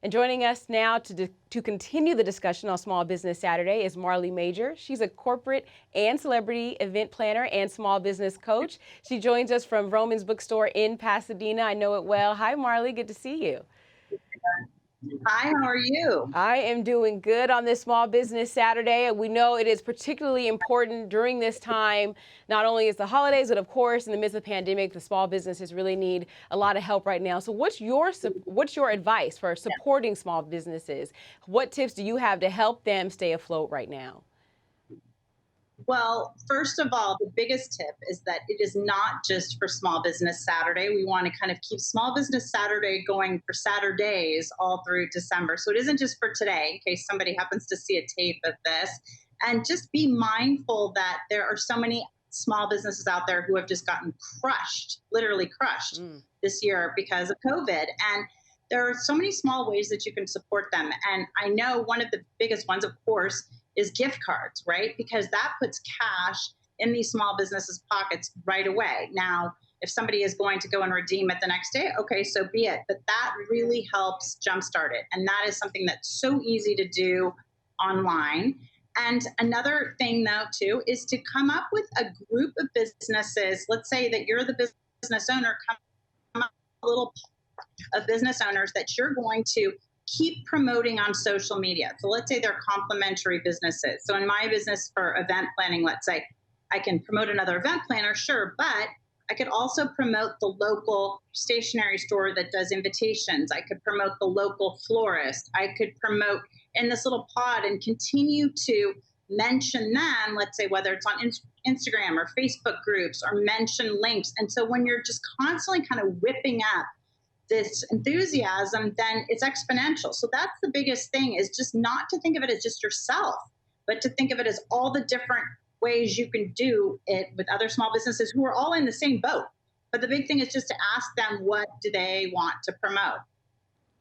And joining us now to continue the discussion on Small Business Saturday is Marley Majcher. She's a corporate and celebrity event planner and small business coach. She joins us from Vroman's bookstore in Pasadena. I know it well. Hi, Marley. Good to see you. Hi, how are you? I am doing good on this Small Business Saturday. We know it is particularly important during this time. Not only is the holidays, but of course, in the midst of the pandemic, the small businesses really need a lot of help right now. So what's your advice for supporting small businesses? What tips do you have to help them stay afloat right now? Well, first of all, the biggest tip is that it is not just for Small Business Saturday. We want to kind of keep Small Business Saturday going for Saturdays all through December. So it isn't just for today, in case somebody happens to see a tape of this. And just be mindful that there are so many small businesses out there who have just gotten crushed, literally crushed this year because of COVID. And there are so many small ways that you can support them. And I know one of the biggest ones, of course, is gift cards, right? Because that puts cash in these small businesses' pockets right away. Now, if somebody is going to go and redeem it the next day, okay, so be it. But that really helps jumpstart it. And that is something that's so easy to do online. And another thing, though, too, is to come up with a group of businesses. Let's say that you're the business owner, come up with a little of business owners that you're going to keep promoting on social media. So let's say they're complementary businesses. So in my business for event planning, let's say I can promote another event planner, sure, but I could also promote the local stationery store that does invitations. I could promote the local florist. I could promote in this little pod and continue to mention them, let's say whether it's on Instagram or Facebook groups, or mention links. And so when you're just constantly kind of whipping up this enthusiasm, then it's exponential. So that's the biggest thing, is just not to think of it as just yourself, but to think of it as all the different ways you can do it with other small businesses who are all in the same boat. But the big thing is just to ask them, what do they want to promote?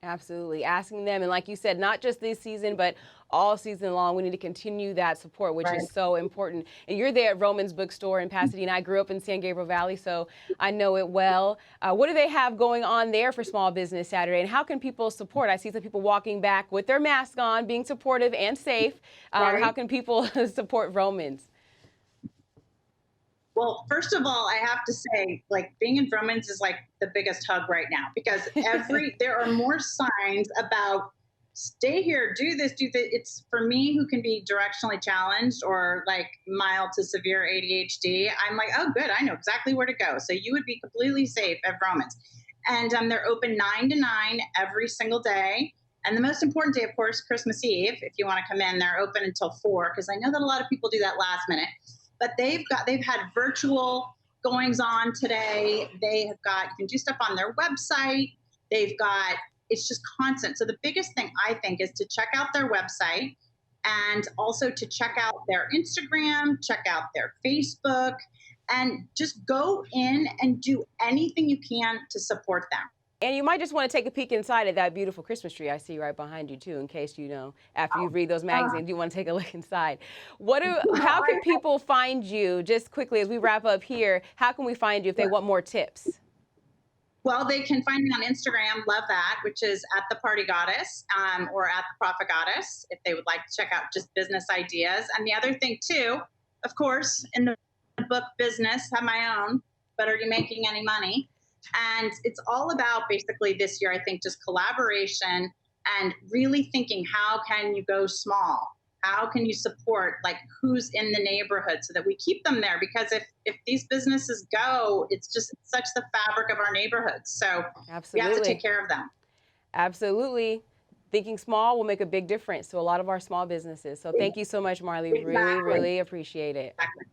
Absolutely. Asking them, and like you said, not just this season, but all season long, we need to continue that support, which Right. is so important. And you're there at Vroman's bookstore in Pasadena. I grew up in San Gabriel Valley, so I know it well. What do they have going on there for Small Business Saturday, and how can people support? I see some people walking back with their mask on, being supportive and safe. Right. How can people support Vroman's? Well, first of all, I have to say, like, being in Vroman's is like the biggest hug right now, because there are more signs about stay here, do this, do that. It's for me, who can be directionally challenged or like mild to severe ADHD. I'm like, oh, good, I know exactly where to go. So you would be completely safe at Vroman's. And they're open 9 to 9 every single day. And the most important day, of course, Christmas Eve. If you want to come in, they're open until 4, because I know that a lot of people do that last minute. But they've had virtual goings on today. They have got, you can do stuff on their website. They've got, it's just constant. So the biggest thing I think is to check out their website, and also to check out their Instagram, check out their Facebook, and just go in and do anything you can to support them. And you might just want to take a peek inside at that beautiful Christmas tree I see right behind you too, in case after you read those magazines, you want to take a look inside. How can people find you, just quickly as we wrap up here, how can we find you if they want more tips? Well, they can find me on Instagram, love that, which is at the Party Goddess, or at the Profit Goddess, if they would like to check out just business ideas. And the other thing too, of course, in the book business, have my own, but are you making any money? And it's all about, basically this year, I think, just collaboration and really thinking, how can you go small? How can you support, like, who's in the neighborhood, so that we keep them there? Because if these businesses go, it's just such the fabric of our neighborhoods. So we have to take Absolutely. care of them. Absolutely. Thinking small will make a big difference to a lot of our small businesses. So thank you so much, Marley. Really, Exactly. really appreciate it. Exactly.